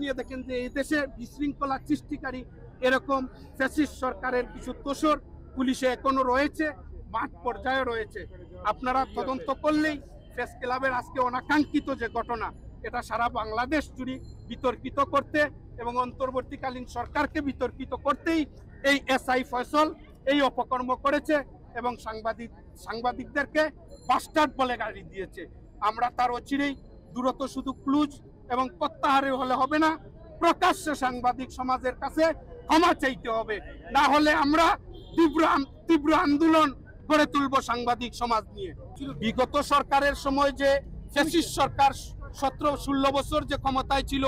নিয়ে দেখেন যে এই দেশে বিশৃঙ্খলা সৃষ্টিকারী এরকম ফ্যাসিস্ট সরকারের কিছু দোসর পুলিশে এখনো রয়েছে, মাঠ পর্যায়ে রয়েছে। আপনারা তদন্ত করলেই প্রেস ক্লাবের আজকে অনাকাঙ্ক্ষিত যে ঘটনা, এটা সারা বাংলাদেশ জুড়ে বিতর্কিত করতে এবং অন্তর্বর্তীকালীন সরকারকে বিতর্কিত করতেই এই এসআই ফয়সল এই অপকর্ম করেছে এবং সাংবাদিকদেরকে বাস্টার্ড বলে গালি দিয়েছে। আমরা তার অচিরেই দ্রুত শুধু ক্লুজ এবং প্রত্যাহারে হলে হবে না, প্রকাশ্যে সাংবাদিক সমাজের কাছে ক্ষমা চাইতে হবে, না হলে আমরা তীব্র আন্দোলন গড়ে তুলব সাংবাদিক সমাজ নিয়ে। বিগত সরকারের সময় যে ফ্যাসিস্ট সরকার 17-16 বছর যে ক্ষমতায় ছিল,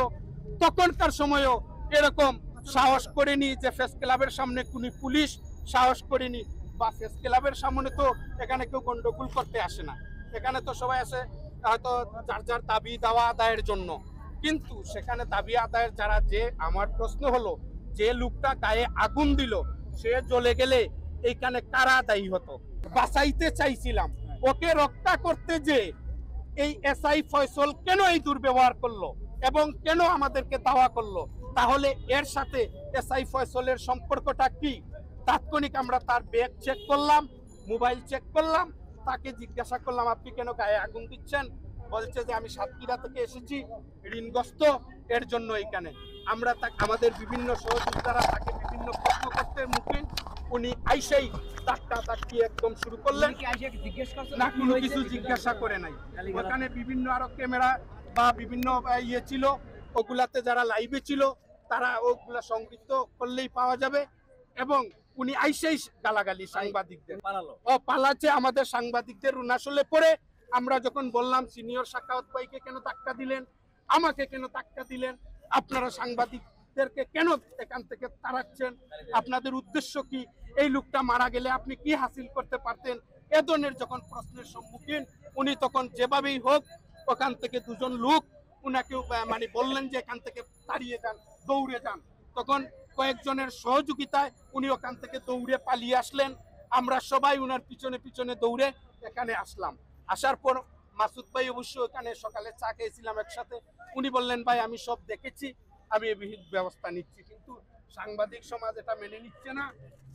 তখনকার সময়ও এরকম সাহস করেনি যে প্রেস ক্লাবের সামনে কোন পুলিশ সাহস করেনি, বা প্রেস ক্লাবের সামনে তো এখানে কেউ গন্ডগোল করতে আসে না, এখানে তো সবাই আসে হয়তো যার যার দাবি দাওয়া আদায়ের জন্য। কিন্তু সেখানে দাবি আদায়ের যারা, যে আমার প্রশ্ন হলো যে লোকটা গায়ে আগুন দিল সে জ্বলে গেলে এইখানে কারা দায়ী হতো? বাঁচাইতে চাইছিলাম, ওকে রক্ষা করতে যে এই এসআই ফয়সল কেন এই দুর্ব্যবহার করলো এবং কেন আমাদেরকে দাওয়া করলো, তাহলে এর সাথে এসআই ফয়সলের সম্পর্কটা কি? তাৎক্ষণিক আমরা তার ব্যাগ চেক করলাম, মোবাইল চেক করলাম, তাকে জিজ্ঞাসা করলাম আপনি কেন গায়ে আগুন দিচ্ছেন? বলছে যে আমি সাতক্ষীরা থেকে এসেছি, ঋণগ্রস্ত, এর জন্য এখানে। আমরা আমাদের বিভিন্ন সহযোগিতারা তাকে বিভিন্ন প্রশ্ন করতে মুখে উনি আইসেই তাক্কি একদম শুরু করলেন, না কোনো কিছু জিজ্ঞাসা করে নাই। ওখানে বিভিন্ন আরো ক্যামেরা বা বিভিন্ন ইয়ে ছিল, ওগুলাতে যারা লাইভে ছিল তারা ওগুলা সংযুক্ত করলেই পাওয়া যাবে। এবং উনি আইসেই গালাগালি সাংবাদিকদের পালাচ্ছে, আমাদের সাংবাদিকদের উনাশলে পড়ে আমরা যখন বললাম সিনিয়র সাখাওয়াত ভাইকে কেন ধাক্কা দিলেন, আমাকে কেন ধাক্কা দিলেন, আপনারা সাংবাদিকদেরকে কেন এখান থেকে তাড়াচ্ছেন, আপনাদের উদ্দেশ্য কি, এই লোকটা মারা গেলে আপনি কি হাসিল করতে পারতেন, এ ধরনের যখন প্রশ্নের সম্মুখীন উনি, তখন যেভাবেই হোক ওখান থেকে দুজন লোক উনাকে মানে বললেন যে এখান থেকে তাড়িয়ে যান, দৌড়ে যান। তখন কয়েকজনের সহযোগিতায় উনি ওখান থেকে দৌড়ে পালিয়ে আসলেন, আমরা সবাই উনার পিছনে পিছনে দৌড়ে এখানে আসলাম। আসার পর মাসুদ ভাই অবশ্য এখানে সকালে চা খেয়েছিলাম একসাথে, উনি বললেন ভাই আমি সব দেখেছি, আমি এই বিহিত ব্যবস্থা নিচ্ছি। কিন্তু সাংবাদিক সমাজ এটা মেনে নিচ্ছে না।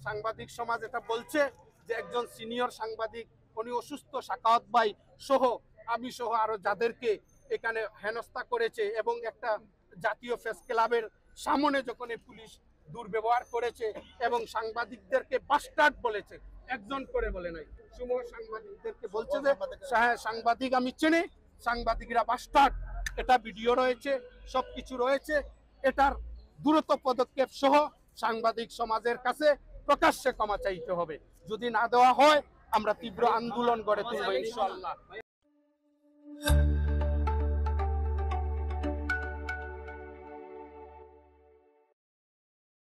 সাংবাদিক সমাজ এটা বলছে যে একজন সিনিয়র সাংবাদিক উনি অসুস্থ, সাখাওয়াত ভাই সহ আমি সহ আরো যাদেরকে এখানে হেনস্থা করেছে এবং একটা জাতীয় প্রেস ক্লাবের সামনে যখন এই পুলিশ দুর্ব্যবহার করেছে এবং সাংবাদিকদেরকে বাস্টার্ড বলেছে, একজন করে বলে নাই, সমূহ সাংবাদিকদেরকে বলছে যে সাংবাদিক আমি চিনি, সাংবাদিকরা বাস্টার্ড, এটা ভিডিও রয়েছে, সবকিছু রয়েছে। এটার দ্রুত পদক্ষেপ সহ সাংবাদিক সমাজের কাছে প্রকাশ্যে ক্ষমা চাইতে হবে। যদি না দেওয়া হয় আমরা তীব্র আন্দোলন গড়ে তুলব ইনশাআল্লাহ।